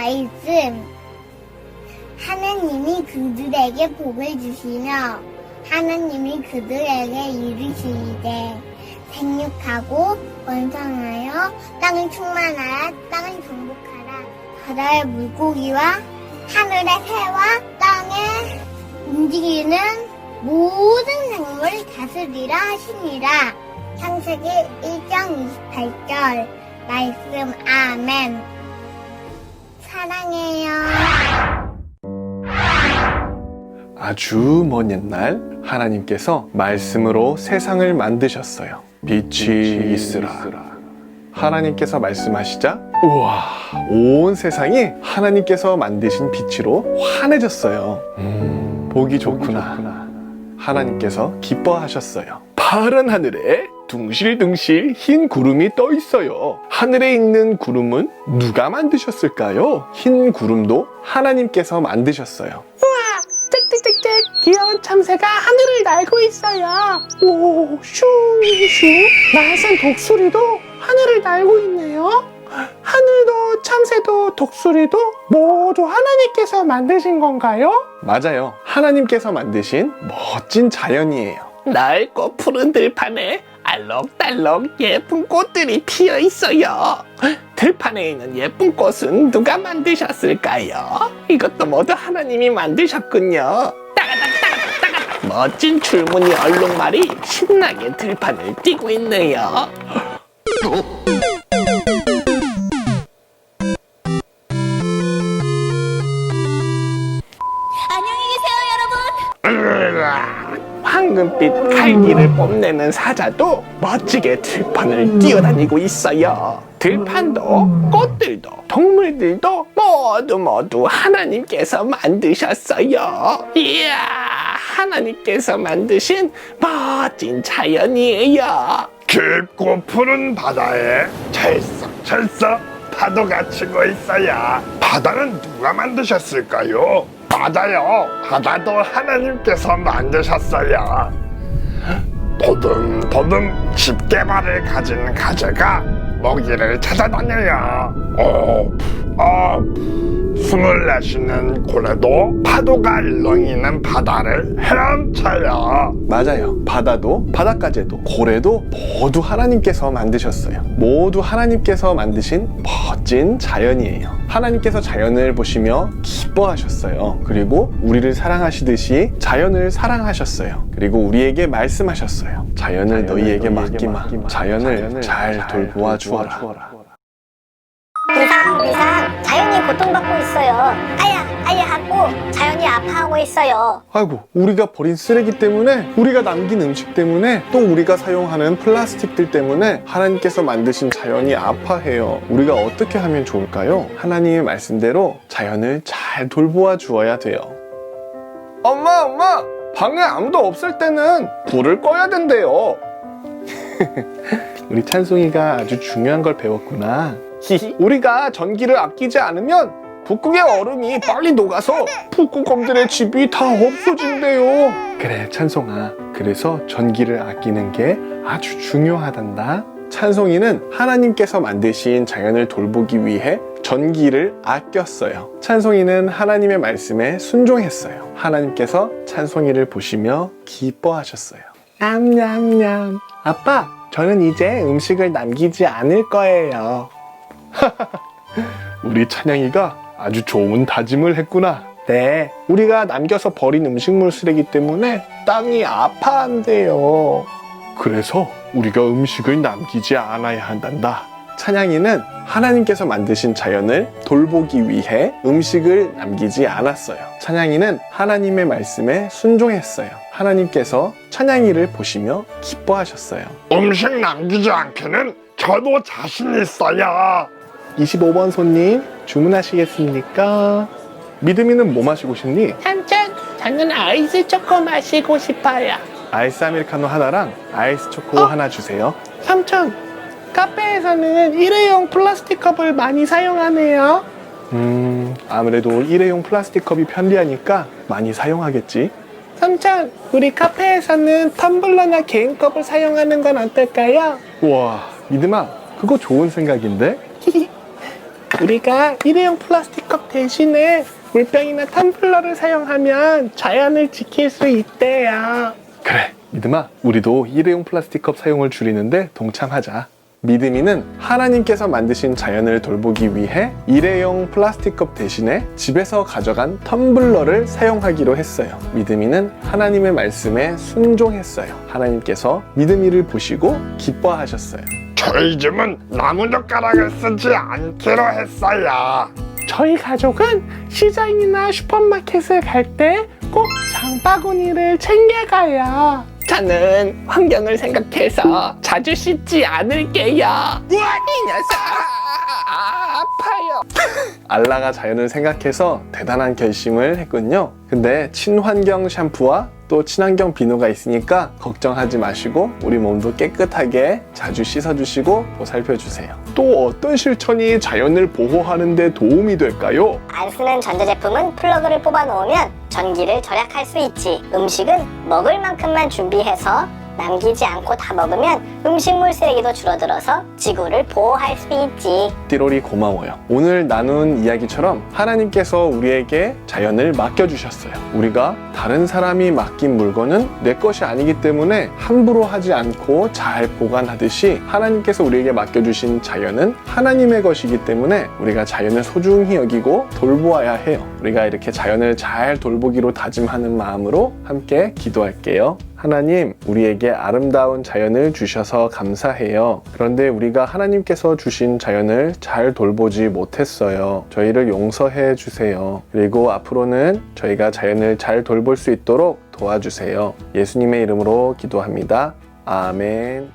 말씀. 하나님이 그들에게 복을 주시며 하나님이 그들에게 이르시되 생육하고 번성하여 땅을 충만하여 땅을 정복하라. 바다의 물고기와 하늘의 새와 땅에 움직이는 모든 생물을 다스리라 하시니라. 창세기 1장 28절 말씀. 아멘. 사랑해요. 아주 먼 옛날 하나님께서 말씀으로 세상을 만드셨어요. 빛이 있으라. 하나님께서 말씀하시자 우와, 온 세상이 하나님께서 만드신 빛으로 환해졌어요. 보기 좋구나. 하나님께서 기뻐하셨어요. 파란 하늘에 둥실둥실 흰 구름이 떠 있어요. 하늘에 있는 구름은 누가 만드셨을까요? 흰 구름도 하나님께서 만드셨어요. 짹짹짹짹 귀여운 참새가 하늘을 날고 있어요. 오, 슝슝 낯선 독수리도 하늘을 날고 있네요. 하늘도 참새도 독수리도 모두 하나님께서 만드신 건가요? 맞아요. 하나님께서 만드신 멋진 자연이에요. 넓고 푸른 들판에 알록달록 예쁜 꽃들이 피어 있어요. 들판에 있는 예쁜 꽃은 누가 만드셨을까요? 이것도 모두 하나님이 만드셨군요. 따가닥따가닥따가닥 멋진 줄무늬 얼룩말이 신나게 들판을 뛰고 있네요. 황금빛 갈기를 뽐내는 사자도 멋지게 들판을 뛰어다니고 있어요. 들판도 꽃들도 동물들도 모두 하나님께서 만드셨어요. 이야, 하나님께서 만드신 멋진 자연이에요. 깊고 푸른 바다에 철썩철썩 파도가 치고 있어요. 바다는 누가 만드셨을까요? 맞아요. 바다도 하나님께서 만드셨어요. 보듬보듬 집게발을 가진 가재가 먹이를 찾아다녀요. 숨을 내쉬는 고래도 파도가 일렁이는 바다를 헤엄쳐요. 맞아요. 바다도 바닷가재도 고래도 모두 하나님께서 만드셨어요. 모두 하나님께서 만드신 멋진 자연이에요. 하나님께서 자연을 보시며 기뻐하셨어요. 그리고 우리를 사랑하시듯이 자연을 사랑하셨어요. 그리고 우리에게 말씀하셨어요. 자연을 너희에게 맡기마. 자연을 잘 돌보아 주어라. 비상 자연이 고통받고 있어요. 아야 하고 자연이 아파하고 있어요. 아이고, 우리가 버린 쓰레기 때문에, 우리가 남긴 음식 때문에, 또 우리가 사용하는 플라스틱들 때문에 하나님께서 만드신 자연이 아파해요. 우리가 어떻게 하면 좋을까요? 하나님의 말씀대로 자연을 잘 돌보아 주어야 돼요. 엄마! 방에 아무도 없을 때는 불을 꺼야 된대요. 우리 찬송이가 아주 중요한 걸 배웠구나. 우리가 전기를 아끼지 않으면 북극의 얼음이 빨리 녹아서 북극곰들의 집이 다 없어진대요. 그래, 찬송아. 그래서 전기를 아끼는 게 아주 중요하단다. 찬송이는 하나님께서 만드신 자연을 돌보기 위해 전기를 아꼈어요. 찬송이는 하나님의 말씀에 순종했어요. 하나님께서 찬송이를 보시며 기뻐하셨어요. 냠냠냠. 아빠, 저는 이제 음식을 남기지 않을 거예요. 우리 찬양이가 아주 좋은 다짐을 했구나. 네, 우리가 남겨서 버린 음식물 쓰레기 때문에 땅이 아파한대요. 그래서 우리가 음식을 남기지 않아야 한단다. 찬양이는 하나님께서 만드신 자연을 돌보기 위해 음식을 남기지 않았어요. 찬양이는 하나님의 말씀에 순종했어요. 하나님께서 찬양이를 보시며 기뻐하셨어요. 음식 남기지 않게는 저도 자신 있어요. 25번 손님 주문하시겠습니까? 믿음이는 뭐 마시고 싶니? 삼촌, 저는 아이스 초코 마시고 싶어요. 아이스 아메리카노 하나랑 아이스 초코 하나 주세요. 삼촌, 카페에서는 일회용 플라스틱 컵을 많이 사용하네요. 아무래도 일회용 플라스틱 컵이 편리하니까 많이 사용하겠지. 삼촌, 우리 카페에서는 텀블러나 개인컵을 사용하는 건 어떨까요? 우와, 믿음아, 그거 좋은 생각인데? 우리가 일회용 플라스틱 컵 대신에 물병이나 텀블러를 사용하면 자연을 지킬 수 있대요. 그래, 믿음아, 우리도 일회용 플라스틱 컵 사용을 줄이는데 동참하자. 믿음이는 하나님께서 만드신 자연을 돌보기 위해 일회용 플라스틱 컵 대신에 집에서 가져간 텀블러를 사용하기로 했어요. 믿음이는 하나님의 말씀에 순종했어요. 하나님께서 믿음이를 보시고 기뻐하셨어요. 저희 집은 나무젓가락을 쓰지 않기로 했어요. 저희 가족은 시장이나 슈퍼마켓을 갈 때 꼭 장바구니를 챙겨가요. 저는 환경을 생각해서 자주 씻지 않을게요. 이 녀석 아파요. 알라가 자연을 생각해서 대단한 결심을 했군요. 근데 친환경 샴푸와 또 친환경 비누가 있으니까 걱정하지 마시고 우리 몸도 깨끗하게 자주 씻어주시고 보살펴주세요. 또 어떤 실천이 자연을 보호하는 데 도움이 될까요? 안 쓰는 전자제품은 플러그를 뽑아 놓으면 전기를 절약할 수 있지. 음식은 먹을 만큼만 준비해서 남기지 않고 다 먹으면 음식물 쓰레기도 줄어들어서 지구를 보호할 수 있지. 띠로리 고마워요. 오늘 나눈 이야기처럼 하나님께서 우리에게 자연을 맡겨주셨어요. 우리가 다른 사람이 맡긴 물건은 내 것이 아니기 때문에 함부로 하지 않고 잘 보관하듯이 하나님께서 우리에게 맡겨주신 자연은 하나님의 것이기 때문에 우리가 자연을 소중히 여기고 돌보아야 해요. 우리가 이렇게 자연을 잘 돌보기로 다짐하는 마음으로 함께 기도할게요. 하나님, 우리에게 아름다운 자연을 주셔서 감사해요. 그런데 우리가 하나님께서 주신 자연을 잘 돌보지 못했어요. 저희를 용서해 주세요. 그리고 앞으로는 저희가 자연을 잘 돌볼 수 있도록 도와주세요. 예수님의 이름으로 기도합니다. 아멘.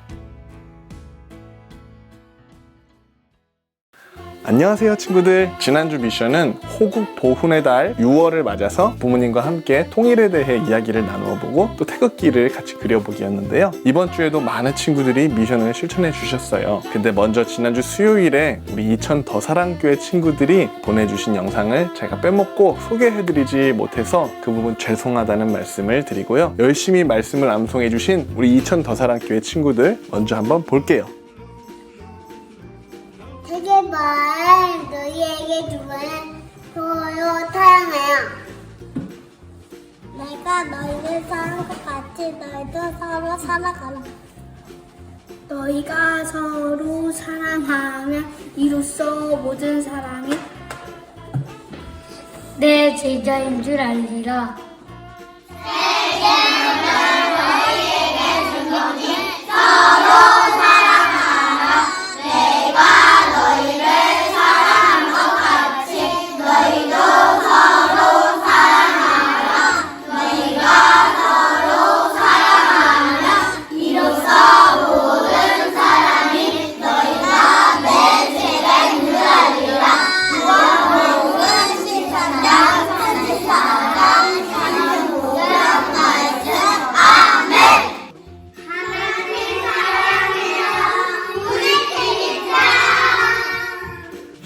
안녕하세요 친구들. 지난주 미션은 호국 보훈의 달 6월을 맞아서 부모님과 함께 통일에 대해 이야기를 나누어 보고 또 태극기를 같이 그려보기였는데요. 이번 주에도 많은 친구들이 미션을 실천해 주셨어요. 근데 먼저 지난주 수요일에 우리 이천 더사랑교회 친구들이 보내주신 영상을 제가 빼먹고 소개해드리지 못해서 그 부분 죄송하다는 말씀을 드리고요. 열심히 말씀을 암송해 주신 우리 이천 더사랑교회 친구들 먼저 한번 볼게요. 세계발 너희에게 주문을 서로 사랑하여. 내가 너희를 사랑한 것 같이 너희도 서로 사랑하라. 너희가 서로 사랑하면 이로써 모든 사람이 내 제자인 줄 알리라.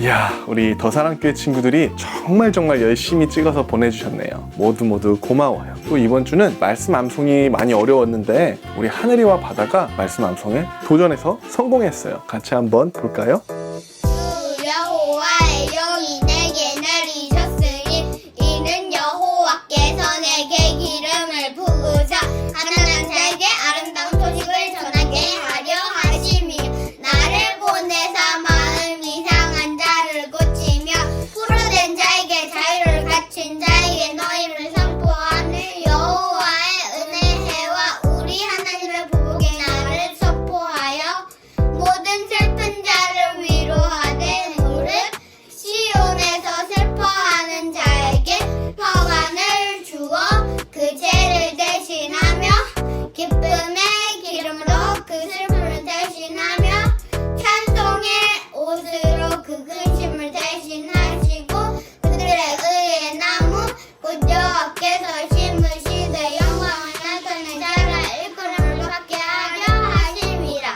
이야, 우리 더사랑교회 친구들이 정말 열심히 찍어서 보내주셨네요. 모두 고마워요. 또 이번 주는 말씀 암송이 많이 어려웠는데 우리 하늘이와 바다가 말씀 암송에 도전해서 성공했어요. 같이 한번 볼까요? 여호와의 영이 내게 내리셨으니 이는 여호와께서 내게 기름을 부으사 하나님 내게 아름다운 소식을 전하게 하려 하심이 나를 보내사 마음이 상한 자를 고치며 풀어된 자에게 자유를 갖춘 자에게 너희를 선포하는 여호와의 은혜와 우리 하나님의 복의 날을 선포하여 모든 슬픈 자를 위로하되 무릇 시온에서 슬퍼하는 자에게 평안을 주어 그 죄를 대신하며 기쁨의 기름으로 그 슬픔을 대신하며 찬송의 옷으로 그 근심을 대신하시고 그들의 의의 나무 곧 여호와께서 심으시되 영광을 나타낸 자라 일컬음을 받게 하려 하심이라.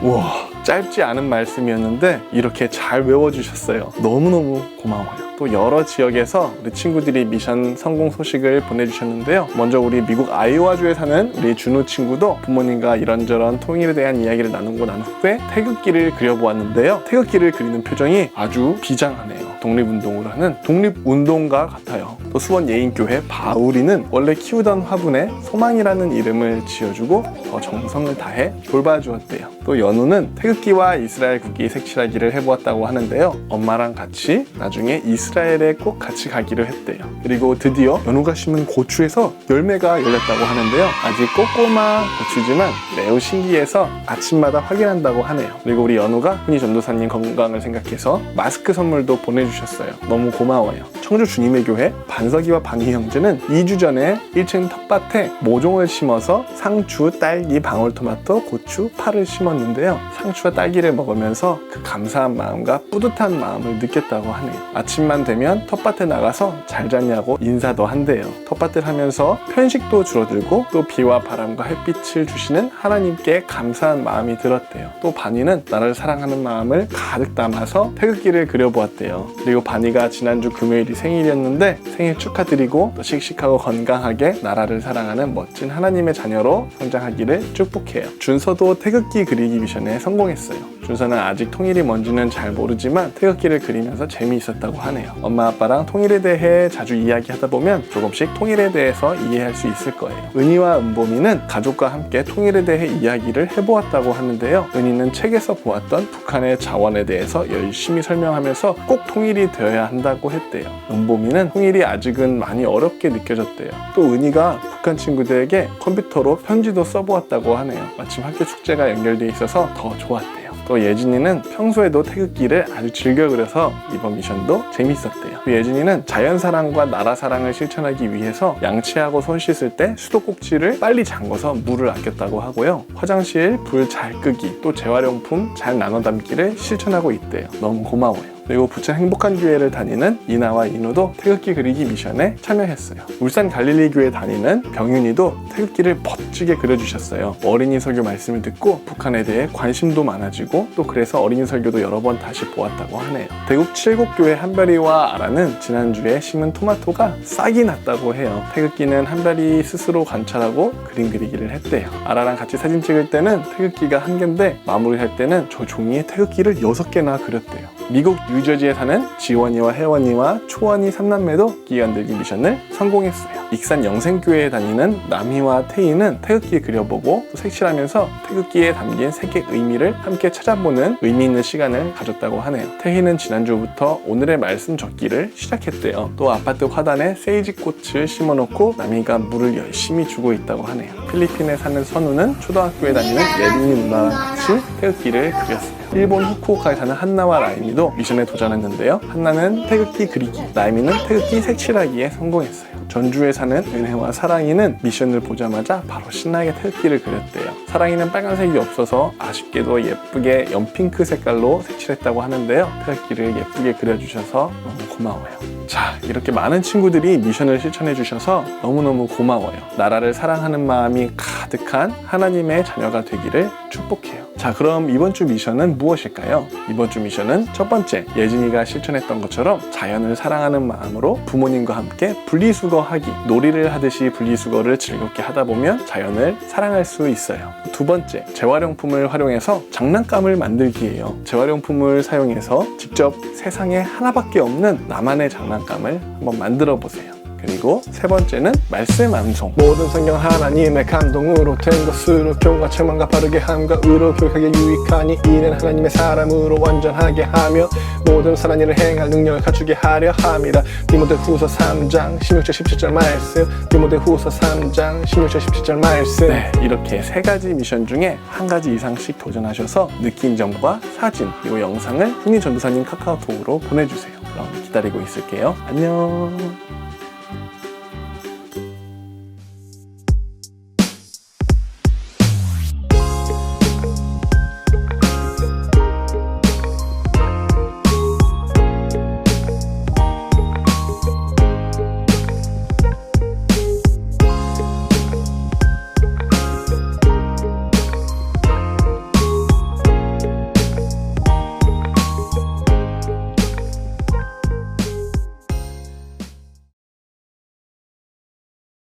우와, 짧지 않은 말씀이었는데 이렇게 잘 외워주셨어요. 너무너무 고마워요. 또 여러 지역에서 우리 친구들이 미션 성공 소식을 보내주셨는데요. 먼저 우리 미국 아이오와주에 사는 우리 준우 친구도 부모님과 이런저런 통일에 대한 이야기를 나누고 난 후에 태극기를 그려보았는데요. 태극기를 그리는 표정이 아주 비장하네요. 독립운동을 하는 독립운동가 같아요. 또 수원 예인교회 바울이는 원래 키우던 화분에 소망이라는 이름을 지어주고 더 정성을 다해 돌봐주었대요. 또 연우는 태극기와 이스라엘 국기 색칠하기를 해보았다고 하는데요. 엄마랑 같이 나중에 이스라엘에 꼭 같이 가기로 했대요. 그리고 드디어 연우가 심은 고추에서 열매가 열렸다고 하는데요. 아직 꼬꼬마 고추지만 매우 신기해서 아침마다 확인한다고 하네요. 그리고 우리 연우가 훈이 전도사님 건강을 생각해서 마스크 선물도 보내주셨어요. 너무 고마워요. 청주 주님의 교회 반석이와 방희 형제는 2주 전에 1층 텃밭에 모종을 심어서 상추, 딸기, 방울토마토, 고추, 파를 심었는데요. 상추와 딸기를 먹으면서 그 감사한 마음과 뿌듯한 마음을 느꼈다고 하네요. 아침만 되면 텃밭에 나가서 잘 잤냐고 인사도 한대요. 텃밭을 하면서 편식도 줄어들고 또 비와 바람과 햇빛을 주시는 하나님께 감사한 마음이 들었대요. 또 바니는 나를 사랑하는 마음을 가득 담아서 태극기를 그려보았대요. 그리고 바니가 지난주 금요일이 생일이었는데 생일 축하드리고 또 씩씩하고 건강하게 나라를 사랑하는 멋진 하나님의 자녀로 성장하기를 축복해요. 준서도 태극기 그리기 미션에 성공했어요. 준서는 아직 통일이 뭔지는 잘 모르지만 태극기를 그리면서 재미있었다고 하네요. 엄마 아빠랑 통일에 대해 자주 이야기하다 보면 조금씩 통일에 대해서 이해할 수 있을 거예요. 은희와 은봄이는 가족과 함께 통일에 대해 이야기를 해보았다고 하는데요. 은희는 책에서 보았던 북한의 자원에 대해서 열심히 설명하면서 꼭 통일이 되어야 한다고 했대요. 은봄이는 통일이 아직은 많이 어렵게 느껴졌대요. 또 은희가 북한 친구들에게 컴퓨터로 편지도 써보았다고 하네요. 마침 학교 축제가 연결돼 있어서 더 좋았대요. 또 예진이는 평소에도 태극기를 아주 즐겨 그려서 이번 미션도 재밌었대요. 또 예진이는 자연사랑과 나라사랑을 실천하기 위해서 양치하고 손 씻을 때 수도꼭지를 빨리 잠궈서 물을 아꼈다고 하고요. 화장실 불 잘 끄기, 또 재활용품 잘 나눠 담기를 실천하고 있대요. 너무 고마워요. 그리고 부천 행복한 교회를 다니는 이나와 인우도 태극기 그리기 미션에 참여했어요. 울산 갈릴리 교회 다니는 병윤이도 태극기를 멋지게 그려주셨어요. 어린이 설교 말씀을 듣고 북한에 대해 관심도 많아지고 또 그래서 어린이 설교도 여러 번 다시 보았다고 하네요. 대국 칠곡교회 한별이와 아라는 지난주에 심은 토마토가 싹이 났다고 해요. 태극기는 한별이 스스로 관찰하고 그림 그리기를 했대요. 아라랑 같이 사진 찍을 때는 태극기가 한 개인데 마무리할 때는 저 종이에 태극기를 6개나 그렸대요. 미국 뉴저지에 사는 지원이와 혜원이와 초원이 3남매도 끼 만들기 미션을 성공했어요. 익산 영생교회에 다니는 남희와 태희는 태극기 그려보고 또 색칠하면서 태극기에 담긴 색의 의미를 함께 찾아보는 의미 있는 시간을 가졌다고 하네요. 태희는 지난주부터 오늘의 말씀 적기를 시작했대요. 또 아파트 화단에 세이지꽃을 심어놓고 남희가 물을 열심히 주고 있다고 하네요. 필리핀에 사는 선우는 초등학교에 다니는 예린이 누나랑 같이 태극기를 그렸어요. 일본 후쿠오카에 사는 한나와 라임이도 미션에 도전했는데요. 한나는 태극기 그리기, 라임이는 태극기 색칠하기에 성공했어요. 전주에 사는 은혜와 사랑이는 미션을 보자마자 바로 신나게 태극기를 그렸대요. 사랑이는 빨간색이 없어서 아쉽게도 예쁘게 연핑크 색깔로 색칠했다고 하는데요. 태극기를 예쁘게 그려주셔서 너무 고마워요. 자, 이렇게 많은 친구들이 미션을 실천해 주셔서 너무너무 고마워요. 나라를 사랑하는 마음이 가득한 하나님의 자녀가 되기를 축복해요. 자, 그럼 이번 주 미션은 무엇일까요? 이번 주 미션은 첫 번째, 예진이가 실천했던 것처럼 자연을 사랑하는 마음으로 부모님과 함께 분리수거하기, 놀이를 하듯이 분리수거를 즐겁게 하다 보면 자연을 사랑할 수 있어요. 두 번째, 재활용품을 활용해서 장난감을 만들기예요. 재활용품을 사용해서 직접 세상에 하나밖에 없는 나만의 장난감을 한번 만들어 보세요. 그리고 세 번째는 말씀 암송. 모든 성경 하나님의 감동으로 된 것으로 교과 체험과 바르게 함과 의로 교육하게 유익하니 이는 하나님의 사람으로 완전하게 하며 모든 선한 일을 행할 능력을 갖추게 하려 함이라. 디모데후서 3장 16절 17절 말씀. 디모데후서 3장 16절 17절 말씀. 네, 이렇게 세 가지 미션 중에 한 가지 이상씩 도전하셔서 느낀 점과 사진 그리고 영상을 훈이 전도사님 카카오톡으로 보내주세요. 그럼 기다리고 있을게요. 안녕.